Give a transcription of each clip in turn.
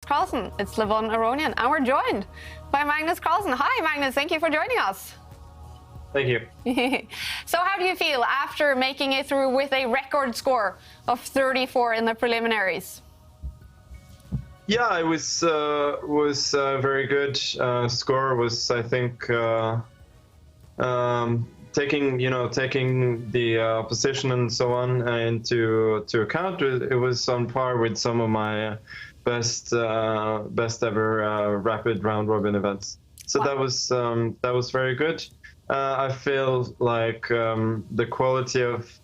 Carlsen. It's Levon Aronian, and we're joined by Magnus Carlsen. Hi, Magnus. Thank you for joining us. Thank you. So how do you feel after making it through with a record score of 34 in the preliminaries? Yeah, it was very good. Score was, I think, taking the position and so on into account. It was on par with some of my best ever rapid round robin events. So wow. That was very good. I feel like the quality of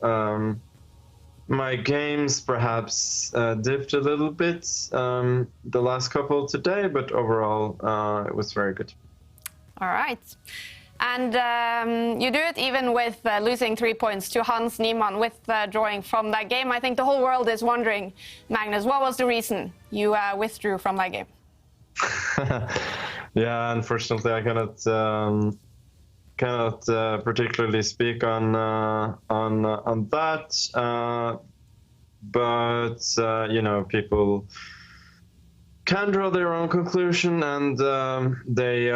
my games perhaps dipped a little bit the last couple today, but overall it was very good. All right. And you do it even with losing 3 points to Hans Niemann with drawing from that game. I think the whole world is wondering, Magnus, what was the reason you withdrew from that game? Yeah, unfortunately, I cannot particularly speak on that. But you know, people can draw their own conclusion, and they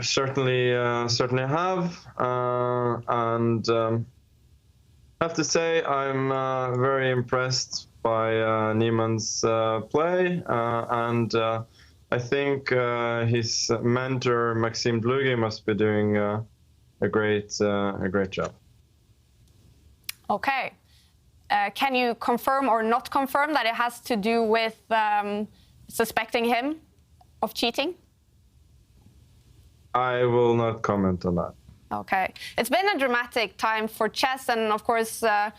certainly have. And I have to say, I'm very impressed by Niemann's play, and I think his mentor Maxime Dlugy must be doing a great job. Okay. Can you confirm or not confirm that it has to do with suspecting him of cheating? I will not comment on that. Okay. It's been a dramatic time for chess, and of course a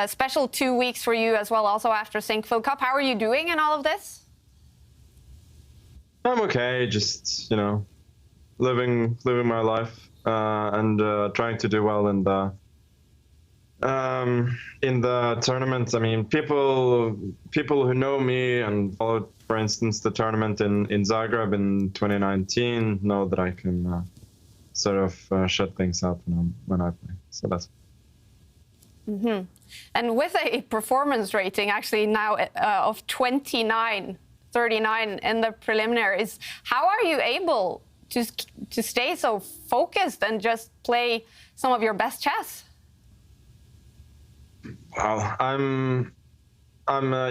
special 2 weeks for you as well, also after Sinkfield Cup. How are you doing in all of this? I'm okay, just, you know, living my life and trying to do well in the tournament. I mean, people who know me and followed, for instance, the tournament in Zagreb in 2019 know that I can sort of shut things out when I play. So that's. Mm-hmm. And with a performance rating actually now of 29-39 in the preliminaries, how are you able to stay so focused and just play some of your best chess? Well, I'm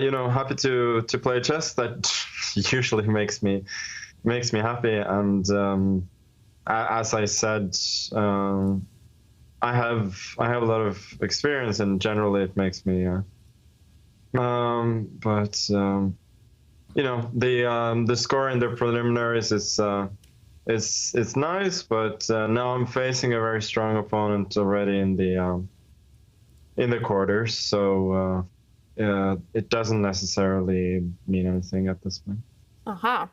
you know, happy to play chess. That usually makes me happy. And as I said, I have a lot of experience, and generally it makes me. But you know, the score in the preliminaries is nice, but now I'm facing a very strong opponent already in the quarters, so it doesn't necessarily mean anything at this point. Uh-huh.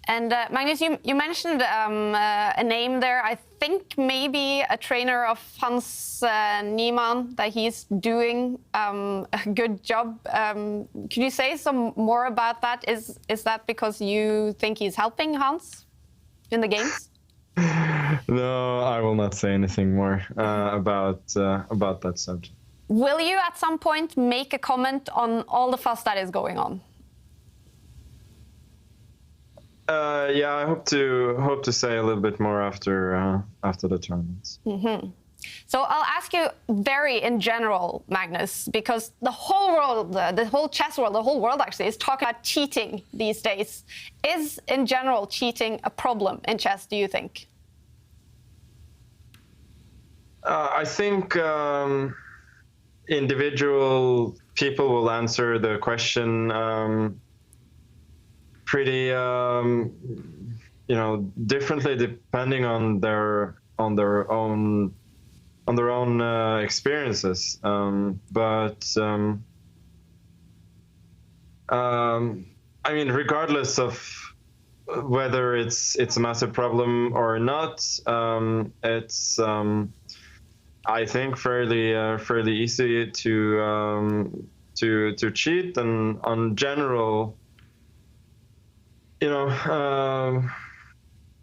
And Magnus, you mentioned a name there. I think maybe a trainer of Hans Niemann, that he's doing a good job. Can you say some more about that? Is that because you think he's helping Hans in the games? No, I will not say anything more about that subject. Will you at some point make a comment on all the fuss that is going on? Yeah, I hope to say a little bit more after the tournaments. Mm-hmm. So I'll ask you very in general, Magnus, because the whole world, the whole chess world, the whole world actually is talking about cheating these days. Is, in general, cheating a problem in chess, do you think? I think individual people will answer the question pretty, you know, differently depending on their own experiences. But I mean, regardless of whether it's a massive problem or not, it's I think fairly easy to cheat, and on general, you know,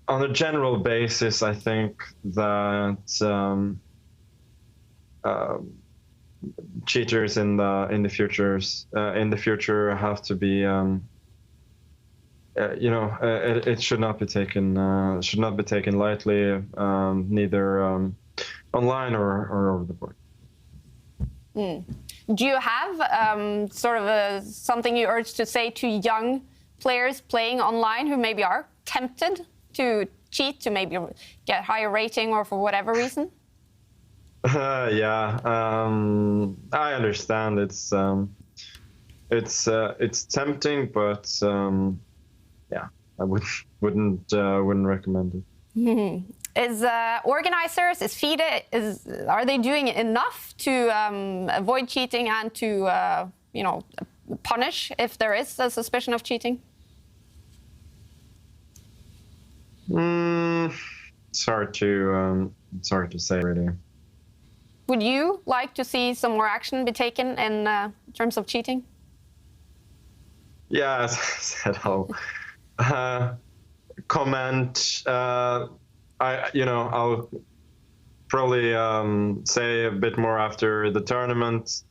on a general basis, I think that cheaters in the future have to be it should not be taken lightly, neither online or over the board. Do you have something you urge to say to young players playing online who maybe are tempted to cheat to maybe get higher rating or for whatever reason? Yeah, I understand. It's tempting, but yeah, I wouldn't recommend it. Is organizers, is FIDE, are they doing enough to avoid cheating and to punish if there is a suspicion of cheating? It's hard to say, really. Would you like to see some more action be taken in terms of cheating? Yeah, as I said, I'll comment. I'll probably say a bit more after the tournament,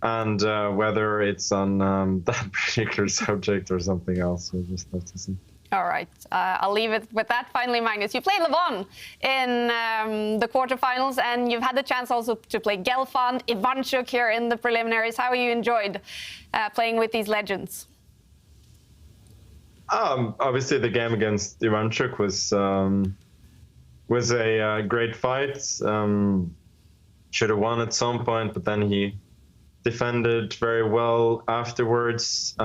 and whether it's on that particular subject or something else, we'll just have to see. All right, I'll leave it with that. Finally, Magnus, you played Levon in the quarterfinals, and you've had the chance also to play Gelfand, Ivanchuk here in the preliminaries. How have you enjoyed playing with these legends? Obviously, the game against Ivanchuk was a great fight. Should have won at some point, but then he defended very well afterwards.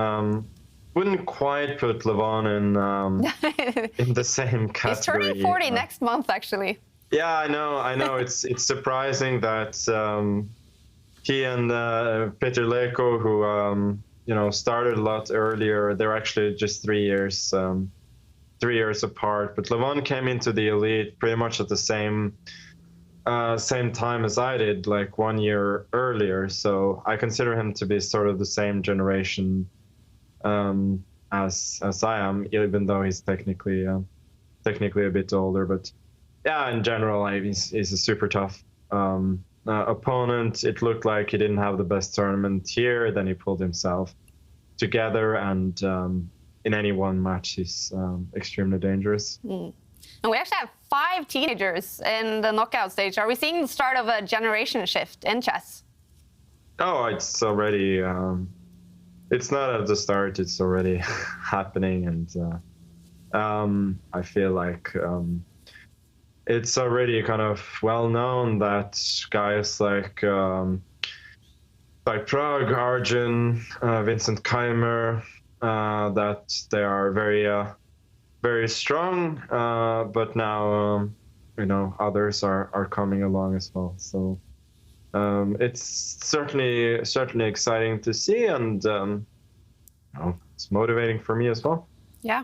Wouldn't quite put Levon in the same category. He's turning 40 next month, actually. Yeah, I know. It's surprising that he and Peter Leko, who started a lot earlier, they're actually just 3 years apart. But Levon came into the elite pretty much at the same time as I did, like 1 year earlier. So I consider him to be sort of the same generation as I am, even though he's technically a bit older. But yeah, in general, he's a super tough opponent. It looked like he didn't have the best tournament here. Then he pulled himself together, and in any one match, he's extremely dangerous. And we actually have 5 teenagers in the knockout stage. Are we seeing the start of a generation shift in chess? Oh, it's already. It's not at the start. It's already happening, and I feel like it's already kind of well known that guys like Prague, Arjun, Vincent Keimer, that they are very strong, but now others are coming along as well. So it's certainly exciting to see, and it's motivating for me as well. Yeah.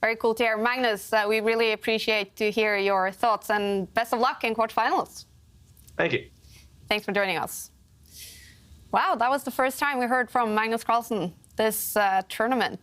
Very cool to hear. Magnus, we really appreciate to hear your thoughts, and best of luck in quarterfinals. Thank you. Thanks for joining us. Wow, that was the first time we heard from Magnus Carlsen this tournament.